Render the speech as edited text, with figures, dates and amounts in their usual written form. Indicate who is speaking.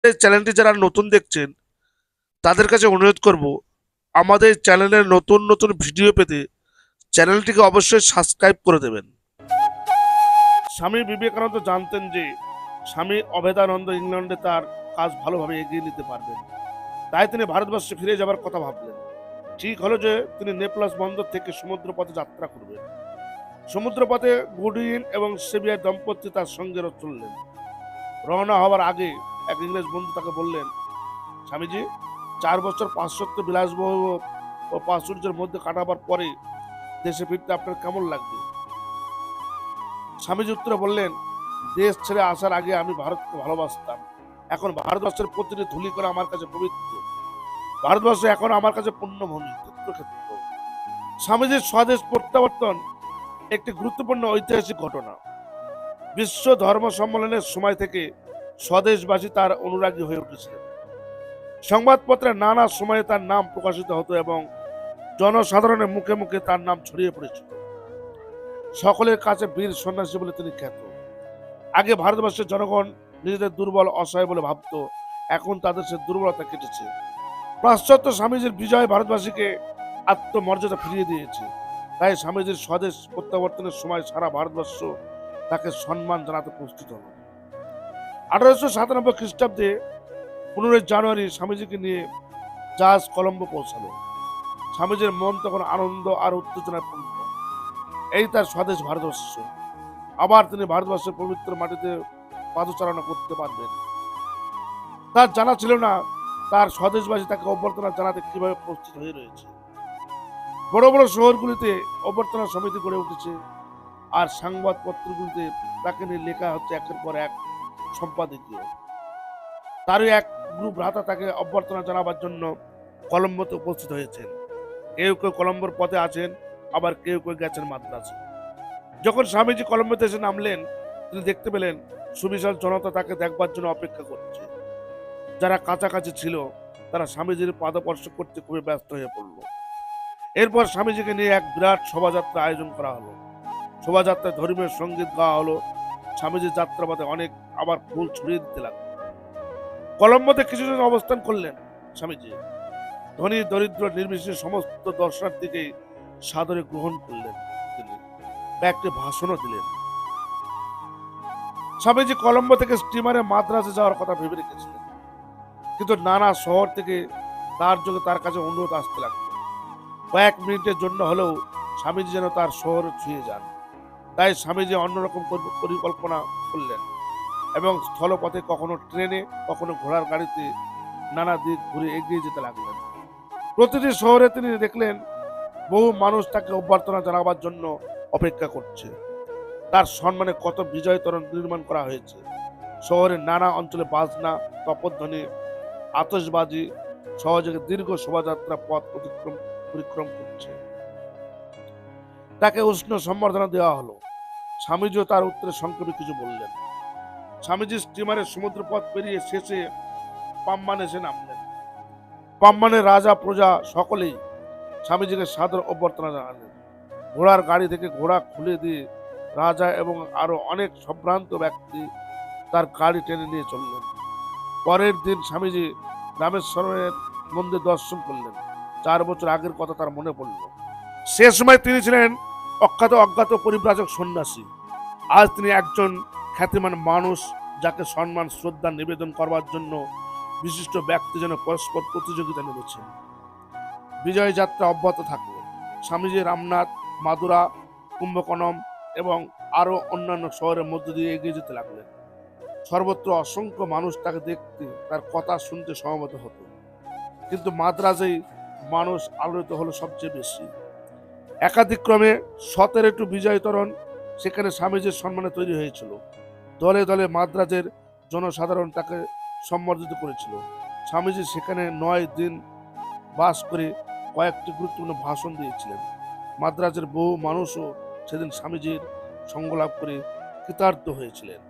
Speaker 1: এই চ্যানেলটি যারা নতুন দেখছেন তাদের কাছে অনুরোধ করব, আমাদের চ্যানেলের নতুন নতুন ভিডিও পেতে চ্যানেলটিকে অবশ্যই সাবস্ক্রাইব করে দেবেন। স্বামী বিবেকানন্দ জানতেন যে স্বামী অভেদানন্দ ইংল্যান্ডে তার কাজ ভালোভাবে এগিয়ে নিতে পারবেন, তাই তিনি ভারতবর্ষে ফিরে যাবার কথা ভাবলেন। ঠিক হলো যে তিনি নেপলস বন্দর থেকে সমুদ্রপথে যাত্রা করবেন। সমুদ্রপথে গুডউইন এবং সেভিয়ার দম্পতি তার সঙ্গে চললেন। রওনা হওয়ার আগে এক ইংরেজ বন্ধু তাকে বললেন, স্বামীজি, 4 বছর পাশ্চাত্য বিলাসবহুল ও প্রাচুর্যের মধ্যে কাটাবার পরে দেশে ফিরতে আপনার কেমন লাগবে? স্বামীজি উত্তরে বললেন, দেশ ছেড়ে আসার আগে আমি ভারতকে ভালোবাসতাম, এখন ভারতবর্ষের প্রতিটি ধুলি করে আমার কাছে পবিত্র। ভারতবর্ষ এখন আমার কাছে পুণ্যভূমি, তীর্থক্ষেত্র। স্বামীজির স্বদেশ প্রত্যাবর্তন একটি গুরুত্বপূর্ণ ঐতিহাসিক ঘটনা। বিশ্ব ধর্ম সম্মেলনের সময় থেকে স্বদেশবাসী তার অনুরাগী হয়ে উঠেছিলেন। সংবাদপত্রে নানা সময়ে তার নাম প্রকাশিত হতো এবং জনসাধারণের মুখে মুখে তার নাম ছড়িয়ে পড়েছিল। সকলের কাছে বীর সন্ন্যাসী বলে তিনি খ্যাত। আগে ভারতবর্ষের জনগণ নিজেদের দুর্বল অসহায় বলে ভাবত, এখন তাদের সে দুর্বলতা কেটেছে। পাশ্চাত্য স্বামীজির বিজয় ভারতবাসীকে আত্মমর্যাদা ফিরিয়ে দিয়েছে। তাই স্বামীজির স্বদেশ প্রত্যাবর্তনের সময় সারা ভারতবর্ষ তাকে সম্মান জানাতে প্রস্তুত হল। 1897 খ্রিস্টাব্দে 15 জানুয়ারি স্বামীজিকে নিয়ে জাহাজ কলম্বো পৌঁছালো। স্বামীজির মন তখন আনন্দ আর উত্তেজনায় পূর্ণ। এই তার স্বদেশ ভারতবর্ষ। আবার তিনি ভারতবর্ষের পবিত্র মাটিতে পাদচারণা করতে পারবেন। তার জানা ছিল না তার স্বদেশবাসী তাকে অভ্যর্থনা জানাতে কিভাবে প্রস্তুত হয়ে রয়েছে। বড় বড় শহরগুলিতে অভ্যর্থনা সমিতি গড়ে উঠেছে, আর সংবাদপত্রগুলিতে তাকে নিয়ে লেখা হচ্ছে একের পর এক সম্পাদকীয়। তারই এক গ্রুপ ভ্রাতা তাকে অভ্যর্থনা জানাবার জন্য কলম্বোতে উপস্থিত হয়েছেন। কেউ কেউ কলম্বোর পথে আছেন, আবার কেউ কেউ গেছেন মাদ্রাসে। যখন স্বামীজি কলম্বোতে এসে নামলেন, তিনি দেখতে পেলেন সুবিশাল জনতা তাকে দেখবার জন্য অপেক্ষা করছে। যারা কাছাকাছি ছিল তারা স্বামীজির পাদস্পর্শ করতে খুবই ব্যস্ত হয়ে পড়ল। এরপর স্বামীজিকে নিয়ে এক বিরাট শোভাযাত্রা আয়োজন করা হলো। শোভাযাত্রায় ধর্মীয় সঙ্গীত গাওয়া হলো। স্বামীজির যাত্রাপথে অনেক আবার ফুল ছড়িয়ে দিতে লাগলো। কলম্বোতে কিছুদিন অবস্থান করলেন স্বামীজি। ধনী দরিদ্র নির্বিশেষে সমস্ত দর্শনার্থীকে সাদরে গ্রহণ করলেন। তিনি একটি ভাষণও দিলেন। স্বামীজি কলম্বো থেকে স্টিমারে মাদ্রাসে যাওয়ার কথা ভেবে রেখেছিলেন, কিন্তু নানা শহর থেকে তার যোগে তার কাছে অনুরোধ আসতে লাগলো। কয়েক মিনিটের জন্য হলেও স্বামীজি যেন তার শহরে ছুঁয়ে যান। তাই স্বামীজি অন্যরকম পরিকল্পনা করলেন এবং স্থলপথে কখনো ট্রেনে কখনো ঘোড়ার গাড়িতে নানা দিক ঘুরে এগিয়ে যেতে লাগলেন। প্রতিটি শহরে তিনি দেখলেন বহু মানুষ তাকে অভ্যর্থনা জানাবার জন্য অপেক্ষা করছে। তার সম্মানে কত বিজয় তোরণ নির্মাণ করা হয়েছে। শহরের নানা অঞ্চলে বাজনা, তপধ্বনি, আতশবাজি সহযোগে দীর্ঘ শোভাযাত্রা পথ পরিক্রম করছে। তাকে উষ্ণ সম্বর্ধনা দেওয়া হলো। স্বামীজিও তার উত্তরে সংক্ষেপে কিছু বললেন। স্বামীজি স্টিমারের সমুদ্র পথ পেরিয়ে শেষে পাম্বানে এসে নামলেন। পাম্বানের রাজা প্রজা সকলেই স্বামীজিকে সাদর অভ্যর্থনা জানালেন। ঘোড়ার গাড়ি থেকে ঘোড়া খুলে দিয়ে রাজা এবং আরো অনেক সম্ভ্রান্ত ব্যক্তি তার গাড়ি টেনে নিয়ে চললেন। পরের দিন স্বামীজি রামেশ্বরের মন্দির দর্শন করলেন। 4 বছর আগের কথা তার মনে পড়ল। সে সময় তিনি ছিলেন অজ্ঞাত পরিব্রাজক সন্ন্যাসী। আজ তিনি একজন খ্যাতিমান মানুষ, যাকে সম্মান শ্রদ্ধা নিবেদন করবার জন্য বিশিষ্ট ব্যক্তি যেন পরস্পর প্রতিযোগিতা নেমেছেন। বিজয় যাত্রা অব্যাহত থাকলো। স্বামীজি রামনাথ, মাদুরা, কুম্ভকোণম এবং আরো অন্যান্য শহরের মধ্য দিয়ে এগিয়ে যেতে লাগলেন। সর্বত্র অসংখ্য মানুষ তাকে দেখতে, তার কথা শুনতে সমবেত হতো। কিন্তু মাদ্রাজেই মানুষ আলোড়িত হলো সবচেয়ে বেশি। একাধিক্রমে 17টি বিজয় তোরণ সেখানে স্বামীজির সম্মানে তৈরি হয়েছিল। দলে দলে মাদ্রাজের জনসাধারণ তাকে সম্বর্ধিত করেছিল। স্বামীজি সেখানে 9 দিন বাস করে কয়েকটি গুরুত্বপূর্ণ ভাষণ দিয়েছিলেন। মাদ্রাজের বহু মানুষও সেদিন স্বামীজির সঙ্গ লাভ করে কৃতার্থ হয়েছিলেন।